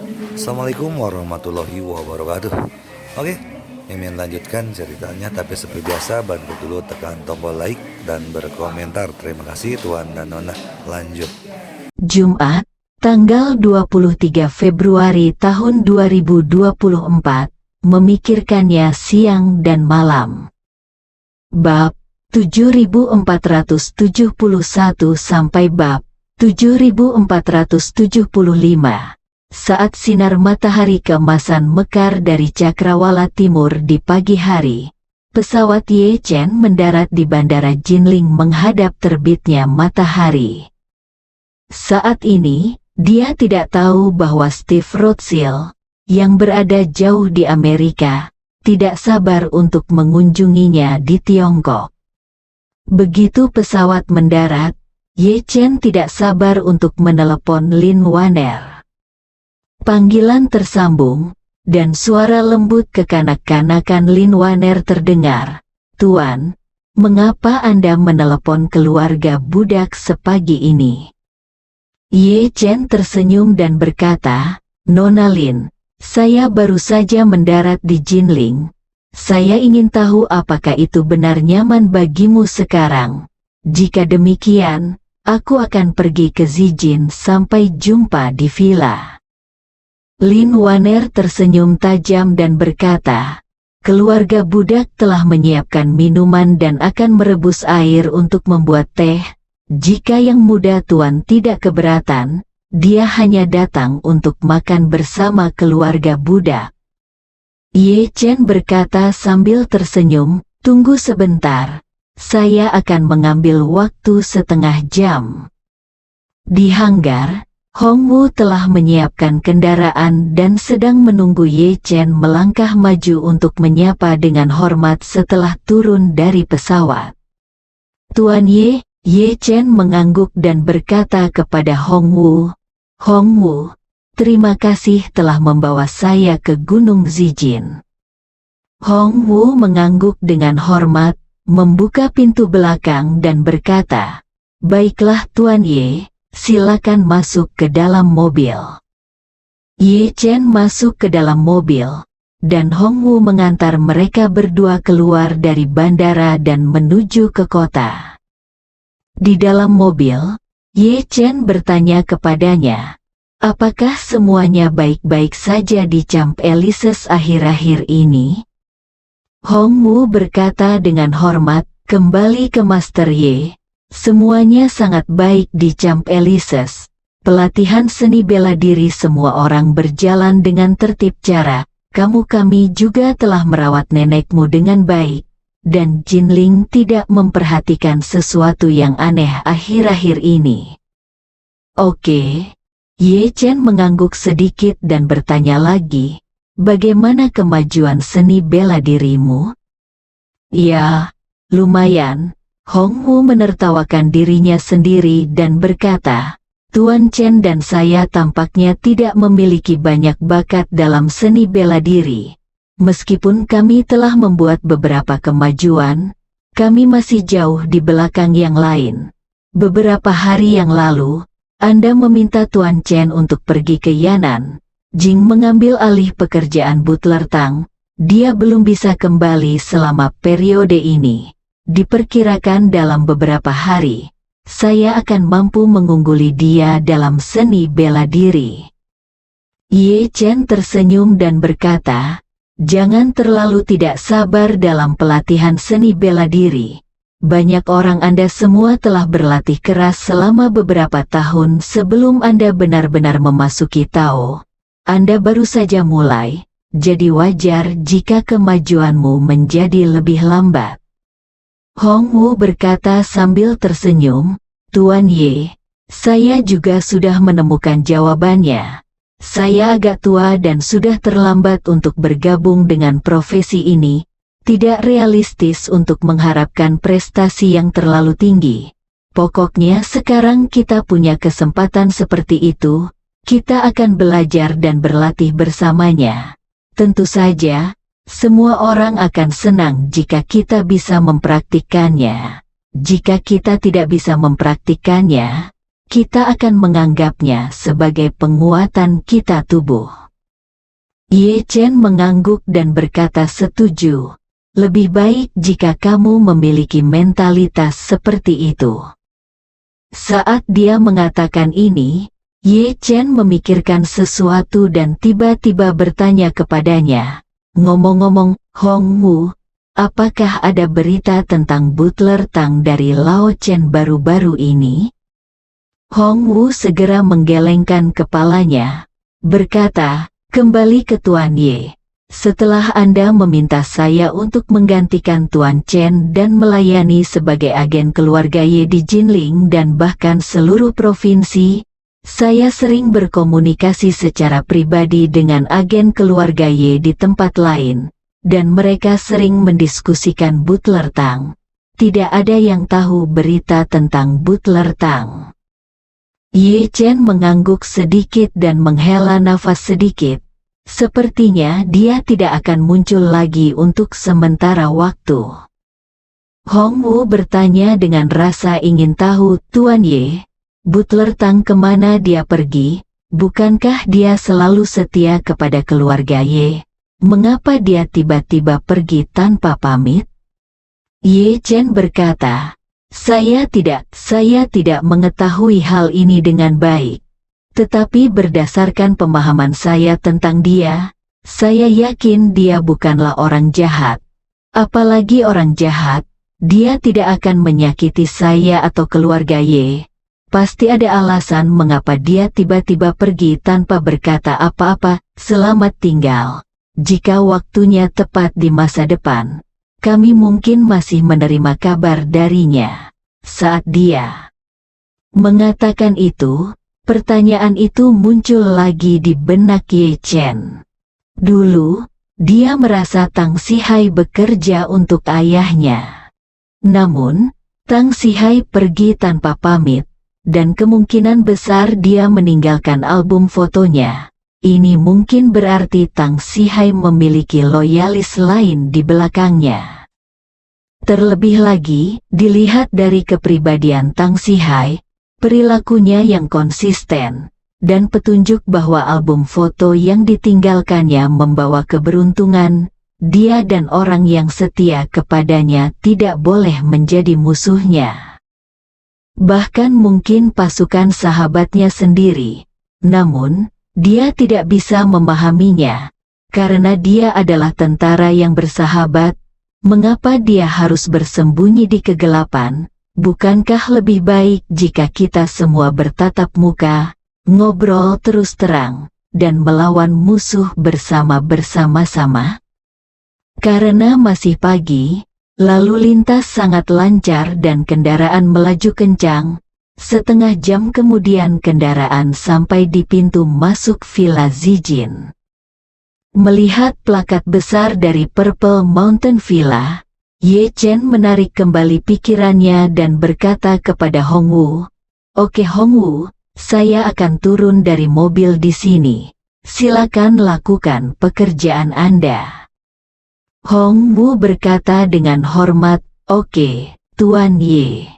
Assalamualaikum warahmatullahi wabarakatuh. Oke, Mimin lanjutkan ceritanya, tapi seperti biasa bantu dulu tekan tombol like dan berkomentar. Terima kasih Tuan dan Nona. Lanjut. Jumat, tanggal 23 Februari tahun 2024, memikirkannya siang dan malam. Bab 7471 sampai bab 7475. Saat sinar matahari keemasan mekar dari cakrawala timur di pagi hari, pesawat Ye Chen mendarat di Bandara Jinling menghadap terbitnya matahari. Saat ini, dia tidak tahu bahwa Steve Rothschild, yang berada jauh di Amerika, tidak sabar untuk mengunjunginya di Tiongkok. Begitu pesawat mendarat, Ye Chen tidak sabar untuk menelepon Lin Waner. Panggilan tersambung, dan suara lembut kekanak-kanakan Lin Waner terdengar. "Tuan, mengapa Anda menelepon keluarga budak sepagi ini?" Ye Chen tersenyum dan berkata, "Nona Lin, saya baru saja mendarat di Jinling. Saya ingin tahu apakah itu benar nyaman bagimu sekarang. Jika demikian, aku akan pergi ke Zijin sampai jumpa di villa." Lin Waner tersenyum tajam dan berkata, "Keluarga budak telah menyiapkan minuman dan akan merebus air untuk membuat teh. Jika yang muda Tuan tidak keberatan, dia hanya datang untuk makan bersama keluarga budak." Ye Chen berkata sambil tersenyum, "Tunggu sebentar, saya akan mengambil waktu setengah jam." Di hanggar, Hong Wu telah menyiapkan kendaraan dan sedang menunggu Ye Chen melangkah maju untuk menyapa dengan hormat setelah turun dari pesawat. "Tuan Ye." Ye Chen mengangguk dan berkata kepada Hong Wu, "Hong Wu, terima kasih telah membawa saya ke Gunung Zijin." Hong Wu mengangguk dengan hormat, membuka pintu belakang dan berkata, "Baiklah Tuan Ye, silakan masuk ke dalam mobil." Ye Chen masuk ke dalam mobil, dan Hong Wu mengantar mereka berdua keluar dari bandara dan menuju ke kota. Di dalam mobil, Ye Chen bertanya kepadanya, "Apakah semuanya baik-baik saja di Camp Elises akhir-akhir ini?" Hong Wu berkata dengan hormat, "Kembali ke Master Ye, semuanya sangat baik di Camp Elises. Pelatihan seni bela diri semua orang berjalan dengan tertib cara. Kami juga telah merawat nenekmu dengan baik, dan Jinling tidak memperhatikan sesuatu yang aneh akhir-akhir ini." "Oke." Ye Chen mengangguk sedikit dan bertanya lagi, "Bagaimana kemajuan seni bela dirimu?" "Ya, lumayan." Hong Wu menertawakan dirinya sendiri dan berkata, "Tuan Chen dan saya tampaknya tidak memiliki banyak bakat dalam seni bela diri. Meskipun kami telah membuat beberapa kemajuan, kami masih jauh di belakang yang lain. Beberapa hari yang lalu, Anda meminta Tuan Chen untuk pergi ke Yan'an. Jing mengambil alih pekerjaan butler Tang. Dia belum bisa kembali selama periode ini. Diperkirakan dalam beberapa hari, saya akan mampu mengungguli dia dalam seni bela diri." Ye Chen tersenyum dan berkata, "Jangan terlalu tidak sabar dalam pelatihan seni bela diri. Banyak orang Anda semua telah berlatih keras selama beberapa tahun sebelum Anda benar-benar memasuki Tao. Anda baru saja mulai, jadi wajar jika kemajuanmu menjadi lebih lambat." Hong Wu berkata sambil tersenyum, "Tuan Ye, saya juga sudah menemukan jawabannya. Saya agak tua dan sudah terlambat untuk bergabung dengan profesi ini. Tidak realistis untuk mengharapkan prestasi yang terlalu tinggi. Pokoknya sekarang kita punya kesempatan seperti itu, kita akan belajar dan berlatih bersamanya. Tentu saja, semua orang akan senang jika kita bisa mempraktikkannya. Jika kita tidak bisa mempraktikkannya, kita akan menganggapnya sebagai penguatan kita tubuh. Ye Chen mengangguk dan berkata setuju. Lebih baik jika kamu memiliki mentalitas seperti itu. Saat dia mengatakan ini, Ye Chen memikirkan sesuatu dan tiba-tiba bertanya kepadanya, ngomong-ngomong, Hong Wu, apakah ada berita tentang Butler Tang dari Lao Chen baru-baru ini? Hong Wu segera menggelengkan kepalanya, berkata, kembali ke Tuan Ye. Setelah Anda meminta saya untuk menggantikan Tuan Chen dan melayani sebagai agen keluarga Ye di Jinling dan bahkan seluruh provinsi, saya sering berkomunikasi secara pribadi dengan agen keluarga Ye di tempat lain, dan mereka sering mendiskusikan Butler Tang. Tidak ada yang tahu berita tentang Butler Tang. Ye Chen mengangguk sedikit dan menghela nafas sedikit. Sepertinya dia tidak akan muncul lagi untuk sementara waktu. Hong Wu bertanya dengan rasa ingin tahu, Tuan Ye, Butler Tang kemana dia pergi? Bukankah dia selalu setia kepada keluarga Ye? Mengapa dia tiba-tiba pergi tanpa pamit? Ye Chen berkata, saya tidak mengetahui hal ini dengan baik. Tetapi berdasarkan pemahaman saya tentang dia, saya yakin dia bukanlah orang jahat. Apalagi orang jahat, dia tidak akan menyakiti saya atau keluarga Ye. Pasti ada alasan mengapa dia tiba-tiba pergi tanpa berkata apa-apa. Selamat tinggal. Jika waktunya tepat di masa depan, kami mungkin masih menerima kabar darinya. Saat dia mengatakan itu, pertanyaan itu muncul lagi di benak Ye Chen. Dulu, dia merasa Tang Sihai bekerja untuk ayahnya. Namun, Tang Sihai pergi tanpa pamit, dan kemungkinan besar dia meninggalkan album fotonya. Ini mungkin berarti Tang Sihai memiliki loyalis lain di belakangnya. Terlebih lagi, dilihat dari kepribadian Tang Sihai, perilakunya yang konsisten, dan petunjuk bahwa album foto yang ditinggalkannya membawa keberuntungan, dia dan orang yang setia kepadanya tidak boleh menjadi musuhnya. Bahkan mungkin pasukan sahabatnya sendiri. Namun, dia tidak bisa memahaminya, karena dia adalah tentara yang bersahabat. Mengapa dia harus bersembunyi di kegelapan? Bukankah lebih baik jika kita semua bertatap muka, ngobrol terus terang, dan melawan musuh bersama-sama? Karena masih pagi, lalu lintas sangat lancar dan kendaraan melaju kencang. Setengah jam kemudian kendaraan sampai di pintu masuk Villa Zijin. Melihat plakat besar dari Purple Mountain Villa, Ye Chen menarik kembali pikirannya dan berkata kepada Hong Wu, "Oke Hong Wu, saya akan turun dari mobil di sini. Silakan lakukan pekerjaan Anda." Hong Wu berkata dengan hormat, "Oke, Tuan Ye."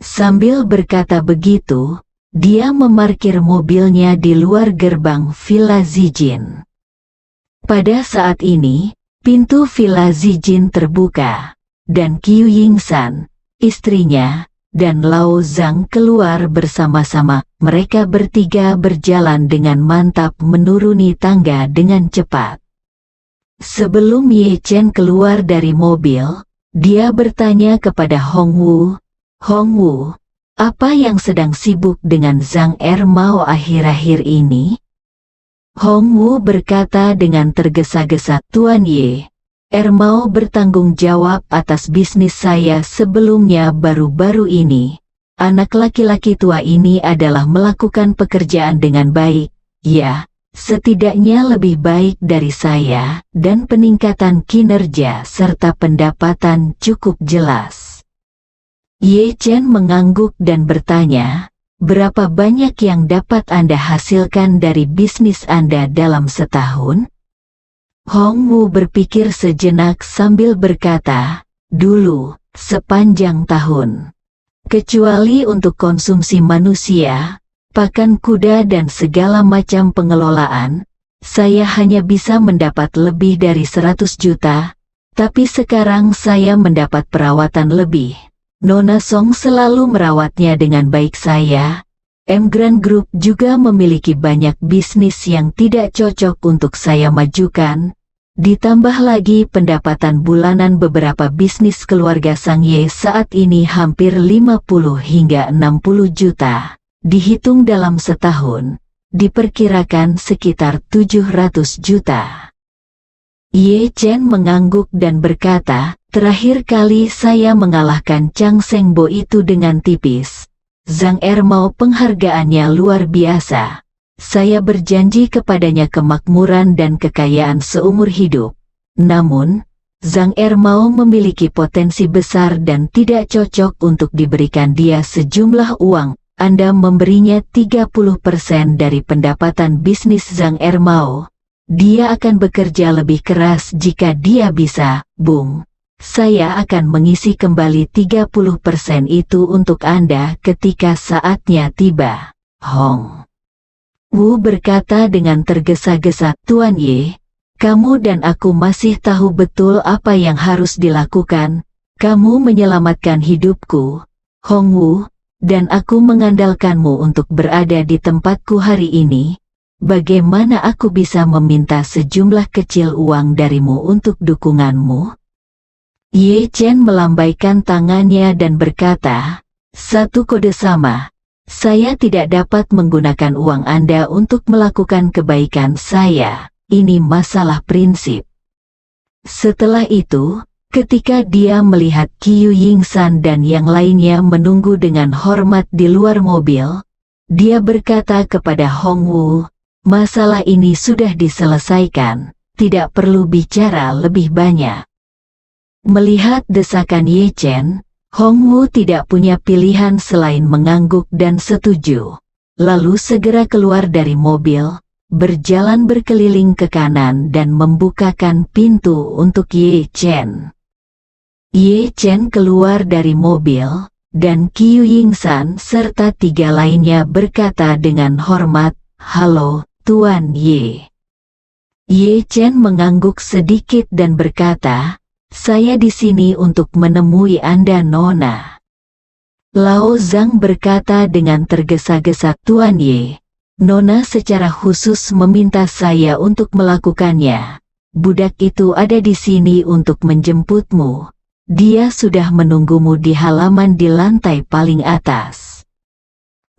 Sambil berkata begitu, dia memarkir mobilnya di luar gerbang Villa Zijin. Pada saat ini, pintu Villa Zijin terbuka, dan Qiu Yingsan, istrinya, dan Lao Zhang keluar bersama-sama. Mereka bertiga berjalan dengan mantap menuruni tangga dengan cepat. Sebelum Ye Chen keluar dari mobil, dia bertanya kepada Hong Wu, "Hong Wu, apa yang sedang sibuk dengan Zhang Ermao akhir-akhir ini?" Hong Wu berkata dengan tergesa-gesa, "Tuan Ye, Ermao bertanggung jawab atas bisnis saya sebelumnya baru-baru ini. Anak laki-laki tua ini adalah melakukan pekerjaan dengan baik, ya, setidaknya lebih baik dari saya, dan peningkatan kinerja serta pendapatan cukup jelas." Ye Chen mengangguk dan bertanya, "Berapa banyak yang dapat Anda hasilkan dari bisnis Anda dalam setahun?" Hong Wu berpikir sejenak sambil berkata, "Dulu, sepanjang tahun." Kecuali untuk konsumsi manusia, pakan kuda dan segala macam pengelolaan, saya hanya bisa mendapat lebih dari 100 juta, tapi sekarang saya mendapat perawatan lebih. Nona Song selalu merawatnya dengan baik saya. Grand Group juga memiliki banyak bisnis yang tidak cocok untuk saya majukan. Ditambah lagi pendapatan bulanan beberapa bisnis keluarga Sang Ye saat ini hampir 50 hingga 60 juta. Dihitung dalam setahun, diperkirakan sekitar 700 juta. Ye Chen mengangguk dan berkata, terakhir kali saya mengalahkan Chang Sengbo itu dengan tipis. Zhang Ermao penghargaannya luar biasa. Saya berjanji kepadanya kemakmuran dan kekayaan seumur hidup. Namun, Zhang Ermao memiliki potensi besar dan tidak cocok untuk diberikan dia sejumlah uang. Anda memberinya 30% dari pendapatan bisnis Zhang Ermao. Dia akan bekerja lebih keras jika dia bisa, Bung. Saya akan mengisi kembali 30% itu untuk Anda ketika saatnya tiba. Hong Wu berkata dengan tergesa-gesa, Tuan Ye, kamu dan aku masih tahu betul apa yang harus dilakukan. Kamu menyelamatkan hidupku, Hong Wu, dan aku mengandalkanmu untuk berada di tempatku hari ini. Bagaimana aku bisa meminta sejumlah kecil uang darimu untuk dukunganmu? Ye Chen melambaikan tangannya dan berkata, satu kode sama. Saya tidak dapat menggunakan uang Anda untuk melakukan kebaikan saya. Ini masalah prinsip. Setelah itu, ketika dia melihat Qiu Yingsan dan yang lainnya menunggu dengan hormat di luar mobil, dia berkata kepada Hong Wu, masalah ini sudah diselesaikan, tidak perlu bicara lebih banyak. Melihat desakan Ye Chen, Hong Wu tidak punya pilihan selain mengangguk dan setuju. Lalu segera keluar dari mobil, berjalan berkeliling ke kanan dan membukakan pintu untuk Ye Chen. Ye Chen keluar dari mobil, dan Qiu Yingsan serta 3 lainnya berkata dengan hormat, halo, Tuan Ye. Ye Chen mengangguk sedikit dan berkata, saya di sini untuk menemui Anda, Nona. Lao Zhang berkata dengan tergesa-gesa, Tuan Ye, Nona secara khusus meminta saya untuk melakukannya. Budak itu ada di sini untuk menjemputmu. Dia sudah menunggumu di halaman di lantai paling atas.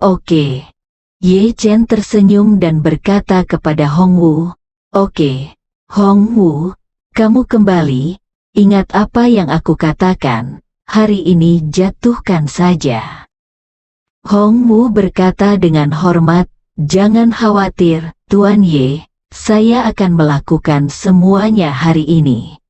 Oke. Ye Chen tersenyum dan berkata kepada Hong Wu, oke, Hong Wu, kamu kembali. Ingat apa yang aku katakan, hari ini jatuhkan saja. Hong Wu berkata dengan hormat, jangan khawatir, Tuan Ye, saya akan melakukan semuanya hari ini.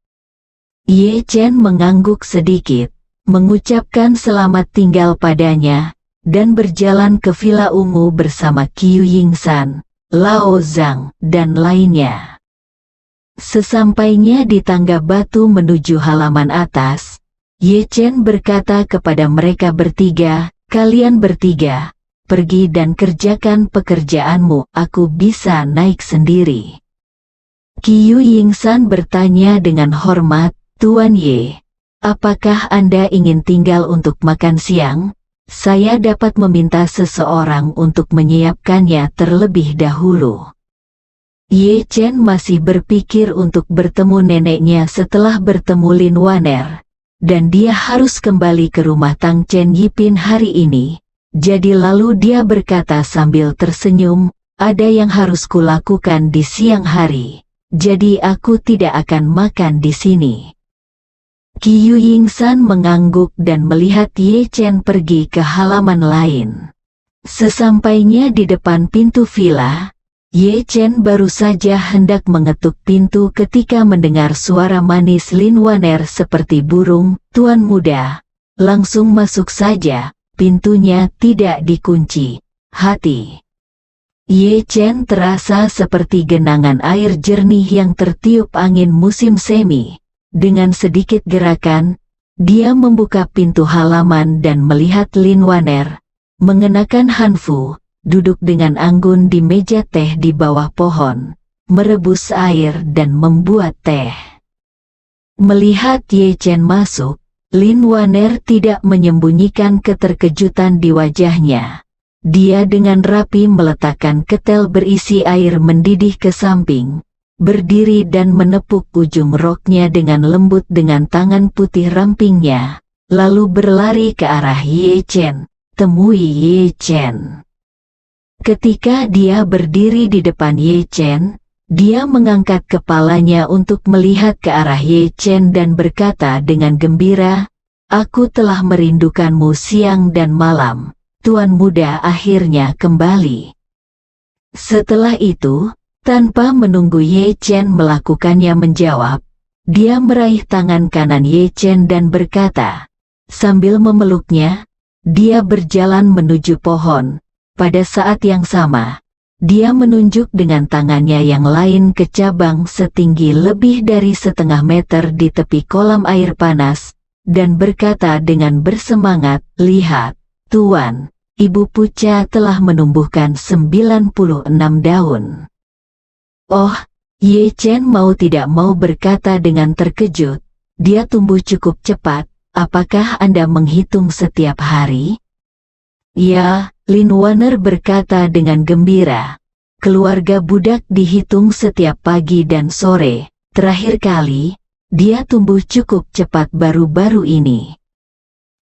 Ye Chen mengangguk sedikit, mengucapkan selamat tinggal padanya, dan berjalan ke Villa Ungu bersama Qiu Yingsan, Lao Zhang, dan lainnya. Sesampainya di tangga batu menuju halaman atas, Ye Chen berkata kepada mereka bertiga, kalian bertiga, pergi dan kerjakan pekerjaanmu, aku bisa naik sendiri. Qiu Yingsan bertanya dengan hormat, Tuan Ye, apakah Anda ingin tinggal untuk makan siang? Saya dapat meminta seseorang untuk menyiapkannya terlebih dahulu. Ye Chen masih berpikir untuk bertemu neneknya setelah bertemu Lin Waner, dan dia harus kembali ke rumah Tang Chen Yipin hari ini. Jadi lalu dia berkata sambil tersenyum, ada yang harus kulakukan di siang hari, jadi aku tidak akan makan di sini. Qiu Yingsan mengangguk dan melihat Ye Chen pergi ke halaman lain. Sesampainya di depan pintu villa, Ye Chen baru saja hendak mengetuk pintu ketika mendengar suara manis Lin Waner seperti burung, Tuan muda, langsung masuk saja, pintunya tidak dikunci. Hati. Ye Chen terasa seperti genangan air jernih yang tertiup angin musim semi. Dengan sedikit gerakan, Dia membuka pintu halaman dan melihat Lin Waner, mengenakan hanfu, duduk dengan anggun di meja teh di bawah pohon, merebus air dan membuat teh. Melihat Ye Chen masuk, Lin Waner tidak menyembunyikan keterkejutan di wajahnya. Dia dengan rapi meletakkan ketel berisi air mendidih ke samping, berdiri dan menepuk ujung roknya dengan lembut dengan tangan putih rampingnya, lalu berlari ke arah Ye Chen. Temui Ye Chen. Ketika dia berdiri di depan Ye Chen, dia mengangkat kepalanya untuk melihat ke arah Ye Chen dan berkata dengan gembira, "Aku telah merindukanmu siang dan malam. Tuan muda akhirnya kembali." Setelah itu, tanpa menunggu Ye Chen melakukannya menjawab, dia meraih tangan kanan Ye Chen dan berkata, sambil memeluknya, dia berjalan menuju pohon. Pada saat yang sama, dia menunjuk dengan tangannya yang lain ke cabang setinggi lebih dari setengah meter di tepi kolam air panas, dan berkata dengan bersemangat, "Lihat, Tuan, Ibu Puca telah menumbuhkan 96 daun." Oh, Ye Chen mau tidak mau berkata dengan terkejut, "Dia tumbuh cukup cepat, apakah Anda menghitung setiap hari?" "Ya," Lin Waner berkata dengan gembira. "Keluarga budak dihitung setiap pagi dan sore. Terakhir kali, dia tumbuh cukup cepat baru-baru ini."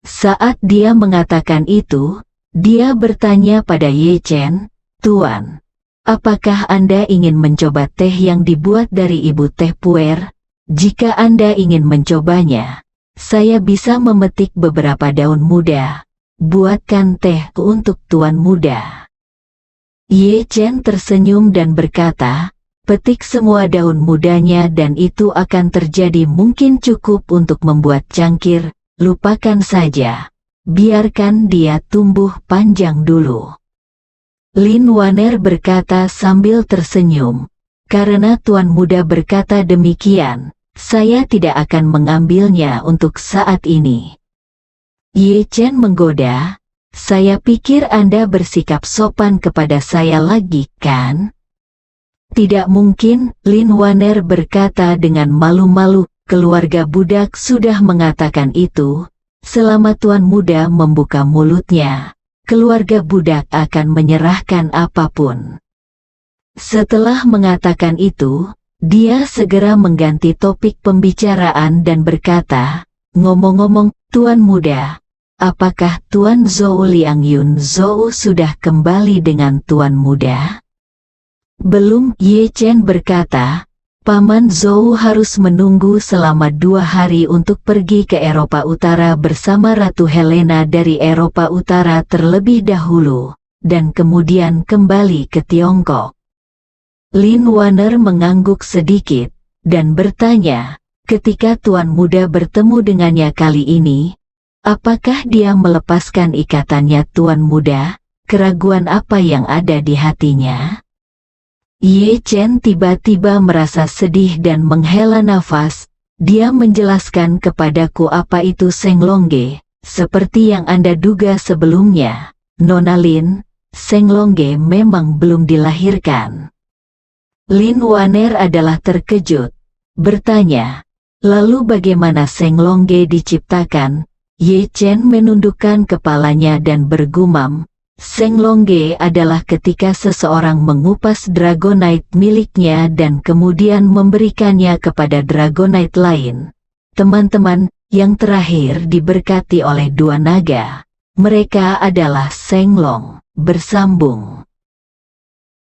Saat dia mengatakan itu, dia bertanya pada Ye Chen, "Tuan, apakah Anda ingin mencoba teh yang dibuat dari ibu teh puer? Jika Anda ingin mencobanya, saya bisa memetik beberapa daun muda. Buatkan teh untuk Tuan muda." Ye Chen tersenyum dan berkata, "Petik semua daun mudanya dan itu akan terjadi mungkin cukup untuk membuat cangkir, lupakan saja. Biarkan dia tumbuh panjang dulu." Lin Waner berkata sambil tersenyum, "Karena Tuan muda berkata demikian, saya tidak akan mengambilnya untuk saat ini." Ye Chen menggoda, "Saya pikir Anda bersikap sopan kepada saya lagi, kan?" "Tidak mungkin," Lin Waner berkata dengan malu-malu, "keluarga budak sudah mengatakan itu. Selama Tuan muda membuka mulutnya, keluarga budak akan menyerahkan apapun." Setelah mengatakan itu, dia segera mengganti topik pembicaraan dan berkata, "Ngomong-ngomong, Tuan muda, apakah Tuan Zhou Liang Yun Zhou sudah kembali dengan Tuan muda?" "Belum," Ye Chen berkata. "Paman Zhou harus menunggu selama 2 hari untuk pergi ke Eropa Utara bersama Ratu Helena dari Eropa Utara terlebih dahulu, dan kemudian kembali ke Tiongkok." Lin Waner mengangguk sedikit, dan bertanya, "Ketika Tuan muda bertemu dengannya kali ini, apakah dia melepaskan ikatannya Tuan muda? Keraguan apa yang ada di hatinya?" Ye Chen tiba-tiba merasa sedih dan menghela nafas. Dia menjelaskan kepadaku apa itu Senglongge, seperti yang Anda duga sebelumnya, Nona Lin. Senglongge memang belum dilahirkan. Lin Waner adalah terkejut, bertanya, "Lalu bagaimana Senglongge diciptakan?" Ye Chen menundukkan kepalanya dan bergumam, "Senglongge adalah ketika seseorang mengupas dragonite miliknya dan kemudian memberikannya kepada dragonite lain. Teman-teman, yang terakhir diberkati oleh 2 naga. Mereka adalah Senglong." Bersambung.